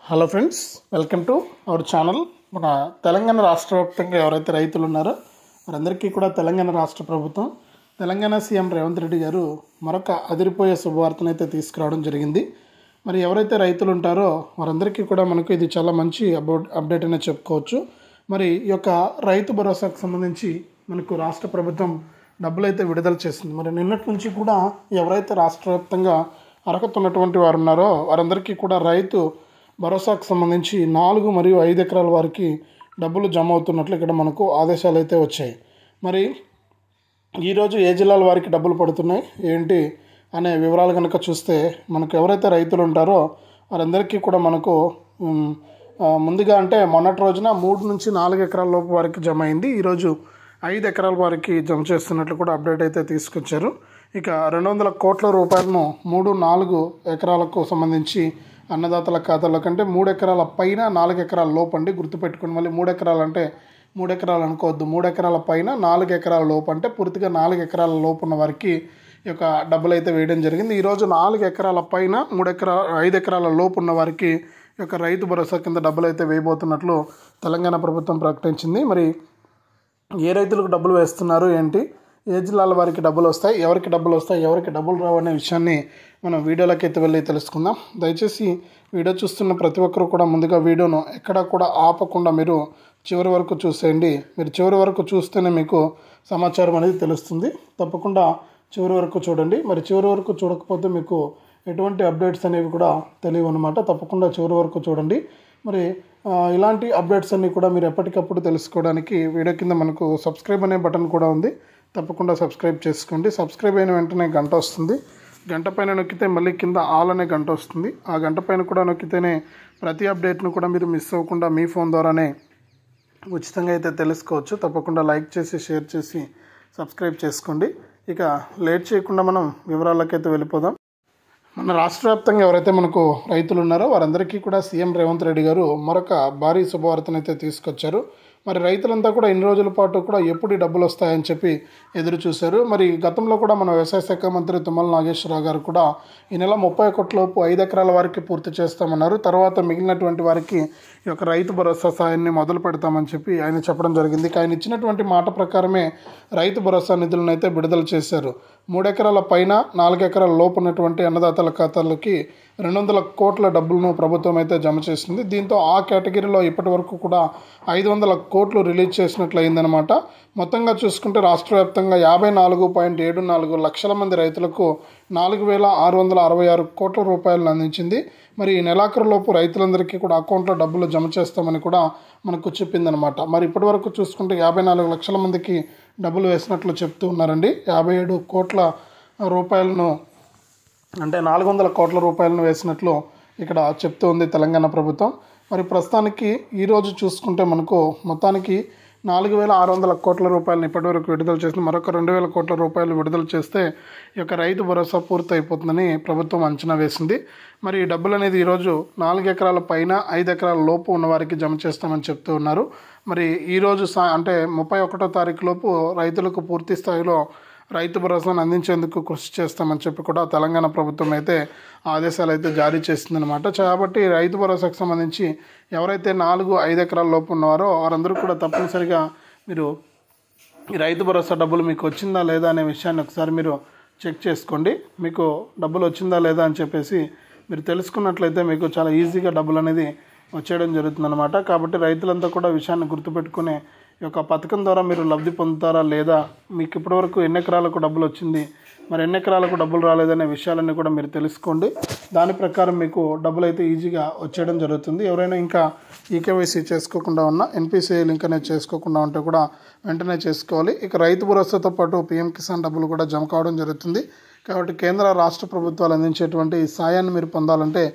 Hello friends, welcome to our channel. మన తెలంగాణ రాష్ట్ర వ్యాప్తంగా ఎవరైతే రైతులు ఉన్నారో వారందరికీ కూడా తెలంగాణ రాష్ట్ర ప్రభుత్వం, తెలంగాణ సీఎం రేవంత్ రెడ్డి గారు మరొక అదిరిపోయే శుభవార్తను అయితే తీసుకురావడం జరిగింది. మరి ఎవరైతే రైతులు ఉంటారో వారందరికీ కూడా మనకు ఇది చాలా మంచి అప్డేట్ అనే చెప్పుకోవచ్చు. మరి ఈ యొక్క రైతు భరోసాకు సంబంధించి మనకు రాష్ట్ర ప్రభుత్వం డబ్బులు అయితే విడుదల చేసింది. మరి నిన్నటి నుంచి కూడా ఎవరైతే రాష్ట్ర వ్యాప్తంగా అర్హత ఉన్నటువంటి వారు ఉన్నారో వారందరికీ కూడా రైతు భరోసాకు సంబంధించి 4 మరియు 5 ఎకరాల వారికి డబ్బులు జమ అవుతున్నట్లు ఇక్కడ మనకు ఆదేశాలు అయితే వచ్చాయి. మరి ఈరోజు ఏ జిల్లాల వారికి డబ్బులు పడుతున్నాయి ఏంటి అనే వివరాలు కనుక చూస్తే మనకు ఎవరైతే రైతులు ఉంటారో వారందరికీ కూడా మనకు ముందుగా అంటే మొన్నటి రోజున 3 నుంచి 4 ఎకరాల లోపు వారికి జమ అయింది. ఈరోజు 5 ఎకరాల వారికి జమ చేస్తున్నట్లు కూడా అప్డేట్ అయితే తీసుకొచ్చారు. ఇక 200 కోట్ల రూపాయలను 3-4 ఎకరాలకు సంబంధించి అన్నదాతల ఖాతాలో కంటే 3 ఎకరాల పైన 4 ఎకరాల లోపు అండి, గుర్తుపెట్టుకుని. మళ్ళీ 3 ఎకరాలు అంటే 3 ఎకరాలు అనుకోవద్దు, 3 ఎకరాల పైన 4 ఎకరాల లోపు అంటే పూర్తిగా 4 ఎకరాల లోపు ఉన్న వారికి ఈ యొక్క డబ్బులు అయితే వేయడం జరిగింది. ఈరోజు 4 ఎకరాల పైన 5 ఎకరాల లోపు ఉన్న వారికి ఈ యొక్క రైతు భరోసా కింద డబ్బులు అయితే వేయబోతున్నట్లు తెలంగాణ ప్రభుత్వం ప్రకటించింది. మరి ఏ రైతులకు డబ్బులు వేస్తున్నారు ఏంటి, ఏ జిల్లాల వారికి డబ్బులు వస్తాయి, ఎవరికి డబ్బులు వస్తాయి, ఎవరికి డబ్బులు రావు అనే విషయాన్ని మనం వీడియోలోకి అయితే వెళ్ళి తెలుసుకుందాం. దయచేసి వీడియో చూస్తున్న ప్రతి ఒక్కరు కూడా ముందుగా వీడియోను ఎక్కడా కూడా ఆపకుండా మీరు చివరి వరకు చూసేయండి. మీరు చివరి వరకు చూస్తేనే మీకు సమాచారం అనేది తెలుస్తుంది. తప్పకుండా చివరి వరకు చూడండి. మరి చివరి వరకు చూడకపోతే మీకు ఎటువంటి అప్డేట్స్ అనేవి కూడా తెలియవు అన్నమాట. తప్పకుండా చివరి వరకు చూడండి. మరి ఇలాంటి అప్డేట్స్ అన్నీ కూడా మీరు ఎప్పటికప్పుడు తెలుసుకోవడానికి వీడియో కింద మనకు సబ్స్క్రైబ్ అనే బటన్ కూడా ఉంది. తప్పకుండా సబ్స్క్రైబ్ చేసుకోండి. సబ్స్క్రైబ్ అయిన వెంటనే గంట వస్తుంది. గంట పైన నొక్కితే మళ్ళీ కింద ఆల్ అనే గంట వస్తుంది. ఆ గంట పైన కూడా నొక్కితేనే ప్రతి అప్డేట్ను కూడా మీరు మిస్ అవ్వకుండా మీ ఫోన్ ద్వారానే ఉచితంగా అయితే తెలుసుకోవచ్చు. తప్పకుండా లైక్ చేసి షేర్ చేసి సబ్స్క్రైబ్ చేసుకోండి. ఇక లేట్ చేయకుండా మనం వివరాలకైతే వెళ్ళిపోదాం. మన రాష్ట్ర వ్యాప్తంగా ఎవరైతే మనకు రైతులు ఉన్నారో వారందరికీ కూడా సీఎం రేవంత్ రెడ్డి గారు మరొక భారీ శుభవార్తను అయితే తీసుకొచ్చారు. మరి రైతులంతా కూడా ఇన్ని రోజుల పాటు కూడా ఎప్పుడు డబ్బులు వస్తాయని చెప్పి ఎదురు చూశారు. మరి గతంలో కూడా మన వ్యవసాయ శాఖ మంత్రి తుమ్మల నాగేశ్వరరావు గారు కూడా ఈ నెల 30 కోట్లలోపు 5 ఎకరాల వారికి పూర్తి చేస్తామన్నారు. తర్వాత మిగిలినటువంటి వారికి ఈ యొక్క రైతు భరోసా సాయాన్ని మొదలు పెడతామని చెప్పి ఆయన చెప్పడం జరిగింది. ఆయన ఇచ్చినటువంటి మాట ప్రకారమే రైతు భరోసా నిధులను అయితే విడుదల చేశారు. 3 ఎకరాల పైన 4 ఎకరాల లోపు ఉన్నటువంటి అన్నదాతల ఖాతాలకి 200 కోట్ల డబ్బులను ప్రభుత్వం అయితే జమ చేసింది. దీంతో ఆ కేటగిరీలో ఇప్పటి వరకు కూడా 500 కోట్లు రిలీజ్ చేసినట్లు అయిందనమాట. మొత్తంగా చూసుకుంటే రాష్ట్ర వ్యాప్తంగా 54.74 లక్షల మంది రైతులకు 4,666 కోట్ల రూపాయలను అందించింది. మరి ఈ నెలాఖరులోపు రైతులందరికీ కూడా అకౌంట్లో డబ్బులు జమ చేస్తామని కూడా మనకు చెప్పిందనమాట. మరి ఇప్పటి వరకు చూసుకుంటే 54 లక్షల మందికి డబ్బులు వేసినట్లు చెప్తూ ఉన్నారండి. 57 కోట్ల రూపాయలను అంటే 400 కోట్ల రూపాయలను వేసినట్లు ఇక్కడ చెప్తూ ఉంది తెలంగాణ ప్రభుత్వం. మరి ప్రస్తుతానికి ఈరోజు చూసుకుంటే మనకు మొత్తానికి 4,600 కోట్ల రూపాయలను ఇప్పటివరకు విడుదల చేసి మరొక 2,000 కోట్ల రూపాయలు విడుదల చేస్తే ఈ యొక్క రైతు భరోసా పూర్తి అయిపోతుందని ప్రభుత్వం అంచనా వేసింది. మరి ఈ డబ్బులు అనేది ఈరోజు 4 ఎకరాల పైన 5 ఎకరాల లోపు ఉన్న వారికి జమ చేస్తామని చెప్తూ ఉన్నారు. మరి ఈరోజు అంటే 31వ తారీఖు లోపు రైతులకు పూర్తి స్థాయిలో రైతు భరోసాను అందించేందుకు కృషి చేస్తామని చెప్పి కూడా తెలంగాణ ప్రభుత్వం అయితే ఆదేశాలు అయితే జారీ చేసిందనమాట. కాబట్టి రైతు భరోసాకు సంబంధించి ఎవరైతే 4-5 ఎకరాల లోపు ఉన్నారో వారందరూ కూడా తప్పనిసరిగా మీరు ఈ రైతు భరోసా డబ్బులు మీకు వచ్చిందా లేదా అనే విషయాన్ని ఒకసారి మీరు చెక్ చేసుకోండి. మీకు డబ్బులు వచ్చిందా లేదా అని చెప్పేసి మీరు తెలుసుకున్నట్లయితే మీకు చాలా ఈజీగా డబ్బులు అనేది వచ్చేయడం జరుగుతుందన్నమాట. కాబట్టి రైతులంతా కూడా విషయాన్ని గుర్తుపెట్టుకునే ఈ యొక్క పథకం ద్వారా మీరు లబ్ధి పొందుతారా లేదా, మీకు ఇప్పటివరకు ఎన్ని ఎకరాలకు డబ్బులు వచ్చింది, మరి ఎన్ని ఎకరాలకు డబ్బులు రాలేదనే విషయాలన్నీ కూడా మీరు తెలుసుకోండి. దాని ప్రకారం మీకు డబ్బులు అయితే ఈజీగా వచ్చేయడం జరుగుతుంది. ఎవరైనా ఇంకా ఈకేవైసీ చేసుకోకుండా ఉన్నా, ఎన్పిసిఐ లింక్ అనేది చేసుకోకుండా ఉంటే కూడా వెంటనే చేసుకోవాలి. ఇక రైతు భరోసాతో పాటు పీఎం కిసాన్ డబ్బులు కూడా జమ కావడం జరుగుతుంది. కాబట్టి కేంద్ర రాష్ట్ర ప్రభుత్వాలు అందించేటువంటి ఈ సాయాన్ని మీరు పొందాలంటే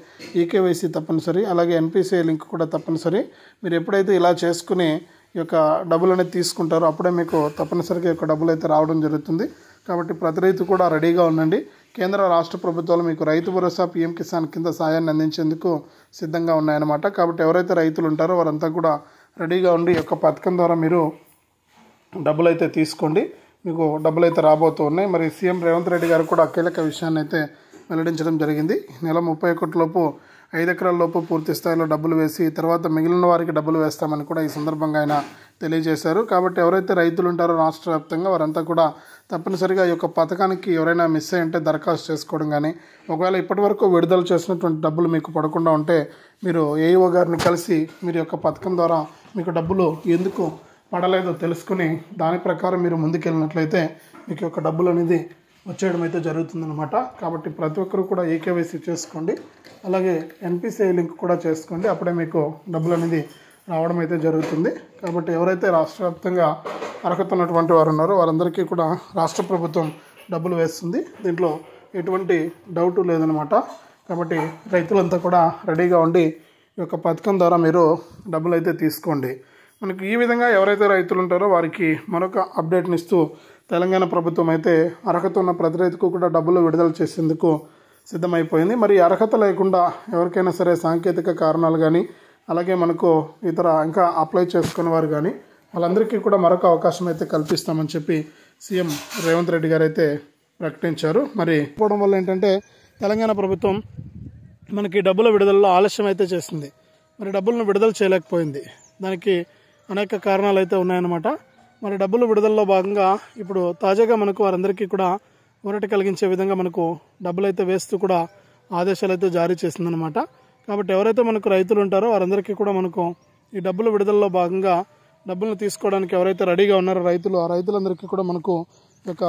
ఈకేవైసీ తప్పనిసరి, అలాగే ఎన్పిసిఐ లింక్ కూడా తప్పనిసరి. మీరు ఎప్పుడైతే ఇలా చేసుకుని ఈ యొక్క డబ్బులు అనేది తీసుకుంటారో అప్పుడే మీకు తప్పనిసరిగా ఈ యొక్క డబ్బులు అయితే రావడం జరుగుతుంది. కాబట్టి ప్రతి రైతు కూడా రెడీగా ఉండండి. కేంద్ర రాష్ట్ర ప్రభుత్వాలు మీకు రైతు భరోసా పీఎం కిసాన్ కింద సాయాన్ని అందించేందుకు సిద్ధంగా ఉన్నాయన్నమాట. కాబట్టి ఎవరైతే రైతులు ఉంటారో వారంతా కూడా రెడీగా ఉండి ఈ యొక్క పథకం ద్వారా మీరు డబ్బులు అయితే తీసుకోండి. మీకు డబ్బులు అయితే రాబోతూ ఉన్నాయి. మరి సీఎం రేవంత్ రెడ్డి గారు కూడా కీలక విషయాన్ని అయితే వెల్లడించడం జరిగింది. నెల 31 లోపు 5 ఎకరాల లోపు పూర్తి స్థాయిలో డబ్బులు వేసి తర్వాత మిగిలిన వారికి డబ్బులు వేస్తామని కూడా ఈ సందర్భంగా ఆయన తెలియజేశారు. కాబట్టి ఎవరైతే రైతులు ఉంటారో రాష్ట్ర వ్యాప్తంగా వారంతా కూడా తప్పనిసరిగా ఈ యొక్క పథకానికి ఎవరైనా మిస్ అయ్యి ఉంటే దరఖాస్తు చేసుకోవడం కానీ, ఒకవేళ ఇప్పటివరకు విడుదల చేసినటువంటి డబ్బులు మీకు పడకుండా ఉంటే మీరు ఏఈఓ గారిని కలిసి మీరు యొక్క పథకం ద్వారా మీకు డబ్బులు ఎందుకు పడలేదో తెలుసుకుని దాని ప్రకారం మీరు ముందుకెళ్ళినట్లయితే మీకు యొక్క డబ్బులు అనేది వచ్చేయడం అయితే జరుగుతుందన్నమాట. కాబట్టి ప్రతి ఒక్కరు కూడా ఈకేవైసీ చేసుకోండి, అలాగే ఎన్పిసిఐ లింక్ కూడా చేసుకోండి. అప్పుడే మీకు డబ్బులు అనేది రావడం అయితే జరుగుతుంది. కాబట్టి ఎవరైతే రాష్ట్ర వ్యాప్తంగా అర్హత ఉన్నటువంటి వారు ఉన్నారో వారందరికీ కూడా రాష్ట్ర ప్రభుత్వం డబ్బులు వేస్తుంది. దీంట్లో ఎటువంటి డౌటు లేదనమాట. కాబట్టి రైతులంతా కూడా రెడీగా ఉండి ఈ యొక్క పథకం ద్వారా మీరు డబ్బులు అయితే తీసుకోండి. మనకి ఈ విధంగా ఎవరైతే రైతులు ఉంటారో వారికి మరొక అప్డేట్ని ఇస్తూ తెలంగాణ ప్రభుత్వం అయితే అర్హత ఉన్న ప్రతి రైతుకు కూడా డబ్బులు విడుదల చేసేందుకు సిద్ధమైపోయింది. మరి అర్హత లేకుండా ఎవరికైనా సరే సాంకేతిక కారణాలు కానీ, అలాగే మనకు ఇతర ఇంకా అప్లై చేసుకునే వారు కానీ వాళ్ళందరికీ కూడా మరొక అవకాశం అయితే కల్పిస్తామని చెప్పి సీఎం రేవంత్ రెడ్డి గారు అయితే ప్రకటించారు. మరి పోవడం వల్ల ఏంటంటే తెలంగాణ ప్రభుత్వం మనకి డబ్బుల విడుదలలో ఆలస్యం అయితే చేసింది. మరి డబ్బులను విడుదల చేయలేకపోయింది. దానికి అనేక కారణాలు అయితే ఉన్నాయన్నమాట. మరి డబ్బులు విడుదలలో భాగంగా ఇప్పుడు తాజాగా మనకు వారందరికీ కూడా ఊరట కలిగించే విధంగా మనకు డబ్బులు అయితే వేస్తూ కూడా ఆదేశాలు అయితే జారీ చేసిందనమాట. కాబట్టి ఎవరైతే మనకు రైతులు ఉంటారో వారందరికీ కూడా మనకు ఈ డబ్బుల విడుదలలో భాగంగా డబ్బులను తీసుకోవడానికి ఎవరైతే రెడీగా ఉన్నారో రైతులు, ఆ రైతులందరికీ కూడా మనకు ఈ యొక్క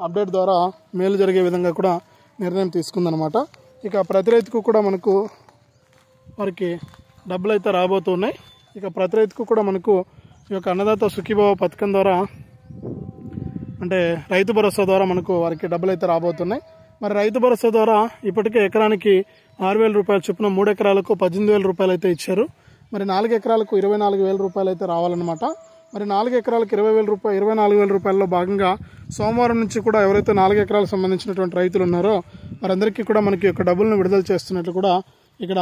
అప్డేట్ ద్వారా మేలు జరిగే విధంగా కూడా నిర్ణయం తీసుకుందనమాట. ఇక ప్రతి రైతుకు కూడా మనకు వారికి డబ్బులు అయితే రాబోతున్నాయి. ఇక ప్రతి రైతుకు కూడా మనకు ఈ యొక్క అన్నదాత సుఖీభావ పథకం ద్వారా అంటే రైతు భరోసా ద్వారా మనకు వారికి డబ్బులు అయితే రాబోతున్నాయి. మరి రైతు భరోసా ద్వారా ఇప్పటికే ఎకరానికి 6,000 రూపాయల చొప్పున 3 ఎకరాలకు 18,000 రూపాయలు అయితే ఇచ్చారు. మరి 4 ఎకరాలకు 24,000 రూపాయలు అయితే రావాలన్నమాట. మరి 4 ఎకరాలకు 24,000 రూపాయల్లో భాగంగా సోమవారం నుంచి కూడా ఎవరైతే 4 ఎకరాలకు సంబంధించినటువంటి రైతులు ఉన్నారో వారందరికీ కూడా మనకి యొక్క డబ్బులను విడుదల చేస్తున్నట్లు కూడా ఇక్కడ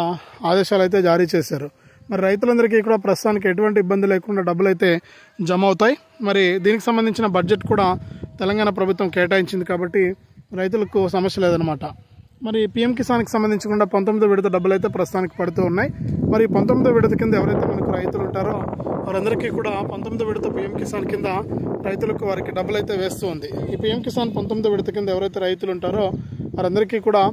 ఆదేశాలు అయితే జారీ చేశారు. మరి రైతులందరికీ కూడా ప్రస్తుతానికి ఎటువంటి ఇబ్బంది లేకుండా డబ్బులు అయితే జమ అవుతాయి. మరి దీనికి సంబంధించిన బడ్జెట్ కూడా తెలంగాణ ప్రభుత్వం కేటాయించింది కాబట్టి రైతులకు సమస్య లేదనమాట. మరి పీఎం కిసాన్కి సంబంధించి కూడా 19వ విడత డబ్బులు అయితే ప్రస్తుతానికి పడుతూ ఉన్నాయి. మరి 19వ విడత కింద ఎవరైతే మనకు రైతులు ఉంటారో వారందరికీ కూడా 19వ విడత పీఎం కిసాన్ కింద రైతులకు వారికి డబ్బులు అయితే వేస్తూ ఉంది. ఈ పీఎం కిసాన్ 19వ విడత కింద ఎవరైతే రైతులు ఉంటారో వారందరికీ కూడా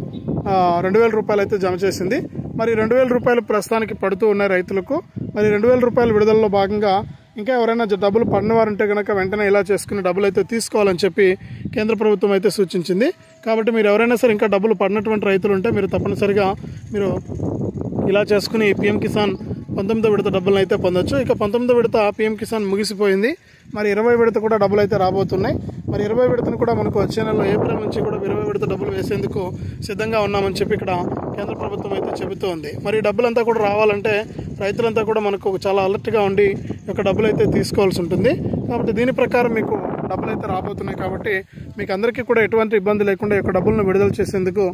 2,000 రూపాయలు అయితే జమ చేసింది. మరి 2,000 రూపాయలు ప్రస్తుతానికి పడుతూ ఉన్నాయి రైతులకు. మరి 2,000 రూపాయల విడుదలలో భాగంగా ఇంకా ఎవరైనా డబ్బులు పడిన వారుంటే కనుక వెంటనే ఇలా చేసుకుని డబ్బులు అయితే తీసుకోవాలని చెప్పి కేంద్ర ప్రభుత్వం అయితే సూచించింది. కాబట్టి మీరు ఎవరైనా సరే ఇంకా డబ్బులు పడినటువంటి రైతులు ఉంటే మీరు తప్పనిసరిగా మీరు ఇలా చేసుకుని పీఎం కిసాన్ 19వ విడత డబ్బులను అయితే పొందొచ్చు. ఇక 19వ విడత పీఎం కిసాన్ ముగిసిపోయింది. మరి 20వ విడత కూడా డబ్బులు అయితే రాబోతున్నాయి. మరి 20వ విడతను కూడా మనకు వచ్చే నెలలో ఏప్రిల్ నుంచి కూడా 20వ విడత డబ్బులు వేసేందుకు సిద్ధంగా ఉన్నామని చెప్పి ఇక్కడ కేంద్ర ప్రభుత్వం అయితే చెబుతూ ఉంది. మరి డబ్బులంతా కూడా రావాలంటే రైతులంతా కూడా మనకు చాలా అలర్ట్గా ఉండి ఒక డబ్బులు అయితే తీసుకోవాల్సి ఉంటుంది. కాబట్టి దీని ప్రకారం మీకు డబ్బులు అయితే రాబోతున్నాయి. కాబట్టి మీకు అందరికీ కూడా ఎటువంటి ఇబ్బంది లేకుండా ఈ యొక్క డబ్బులను విడుదల చేసేందుకు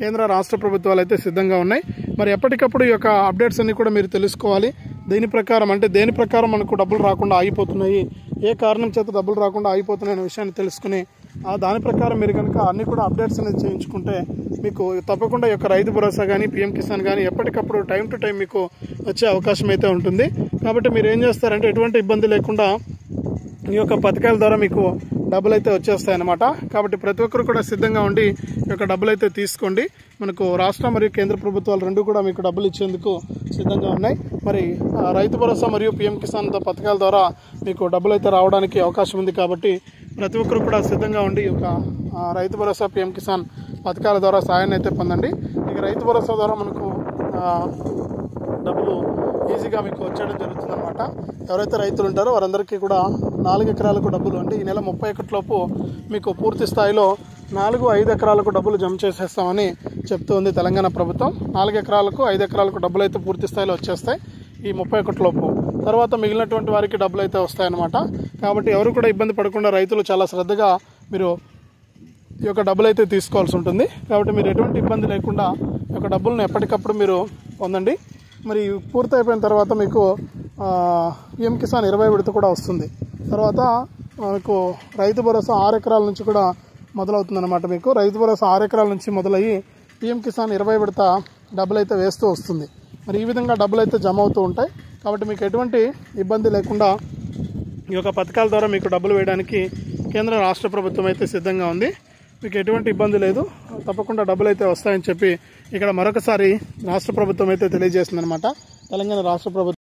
కేంద్ర రాష్ట్ర ప్రభుత్వాలు అయితే సిద్ధంగా ఉన్నాయి. మరి ఎప్పటికప్పుడు ఈ యొక్క అప్డేట్స్ అన్ని కూడా మీరు తెలుసుకోవాలి. దేని ప్రకారం మనకు డబ్బులు రాకుండా ఆగిపోతున్నాయి, ఏ కారణం చేత డబ్బులు రాకుండా ఆగిపోతున్నాయి అనే విషయాన్ని తెలుసుకుని దాని ప్రకారం మీరు కనుక అన్ని కూడా అప్డేట్స్ అనేది చేయించుకుంటే మీకు తప్పకుండా ఈ యొక్క రైతు భరోసా కానీ పీఎం కిసాన్ కానీ ఎప్పటికప్పుడు టైం టు టైం మీకు వచ్చే అవకాశం అయితే ఉంటుంది. కాబట్టి మీరు ఏం చేస్తారంటే ఎటువంటి ఇబ్బంది లేకుండా ఈ యొక్క పథకాల ద్వారా మీకు డబ్బులు అయితే వచ్చేస్తాయన్నమాట. కాబట్టి ప్రతి ఒక్కరు కూడా సిద్ధంగా ఉండి ఈ యొక్క డబ్బులు అయితే తీసుకోండి. మనకు రాష్ట్ర మరియు కేంద్ర ప్రభుత్వాలు రెండు కూడా మీకు డబ్బులు ఇచ్చేందుకు సిద్ధంగా ఉన్నాయి. మరి రైతు భరోసా మరియు పీఎం కిసాన్ పథకాల ద్వారా మీకు డబ్బులు అయితే రావడానికి అవకాశం ఉంది. కాబట్టి ప్రతి ఒక్కరు కూడా సిద్ధంగా ఉండి ఈ యొక్క రైతు భరోసా పీఎం కిసాన్ పథకాల ద్వారా సాయాన్ని అయితే పొందండి. ఇక రైతు భరోసా ద్వారా మనకు డబ్బులు ఈజీగా మీకు వచ్చేయడం జరుగుతుంది అనమాట. ఎవరైతే రైతులు ఉంటారో వారందరికీ కూడా 4 ఎకరాలకు డబ్బులు అంటే ఈ నెల 31 లోపు మీకు పూర్తి స్థాయిలో 4-5 ఎకరాలకు డబ్బులు జమ చేసేస్తామని చెప్తుంది తెలంగాణ ప్రభుత్వం. 4 ఎకరాలకు 5 ఎకరాలకు డబ్బులు అయితే పూర్తి స్థాయిలో వచ్చేస్తాయి ఈ 31 లోపు. తర్వాత మిగిలినటువంటి వారికి డబ్బులు అయితే వస్తాయన్నమాట. కాబట్టి ఎవరు కూడా ఇబ్బంది పడకుండా రైతులు చాలా శ్రద్ధగా మీరు ఈ యొక్క డబ్బులు అయితే తీసుకోవాల్సి ఉంటుంది. కాబట్టి మీరు ఎటువంటి ఇబ్బంది లేకుండా ఈ యొక్క డబ్బులను ఎప్పటికప్పుడు మీరు పొందండి. మరి పూర్తి అయిపోయిన తర్వాత మీకు పీఎం కిసాన్ 20 విడత కూడా వస్తుంది. తర్వాత మనకు రైతు భరోసా 6 ఎకరాల నుంచి కూడా మొదలవుతుంది అనమాట. మీకు రైతు భరోసా 6 ఎకరాల నుంచి మొదలయ్యి పీఎం కిసాన్ 20 విడత డబ్బులు అయితే వేస్తూ వస్తుంది. మరి ఈ విధంగా డబ్బులు అయితే జమ అవుతూ ఉంటాయి. కాబట్టి మీకు ఎటువంటి ఇబ్బంది లేకుండా ఈ యొక్క పథకాల ద్వారా మీకు డబ్బులు వేయడానికి కేంద్ర రాష్ట్ర ప్రభుత్వం అయితే సిద్ధంగా ఉంది. మీకు ఎటువంటి ఇబ్బంది లేదు, తప్పకుండా డబ్బులు అయితే వస్తాయని చెప్పి ఇక్కడ మరొకసారి రాష్ట్ర ప్రభుత్వం అయితే తెలియజేస్తుంది అనమాట. తెలంగాణ రాష్ట్ర ప్రభుత్వం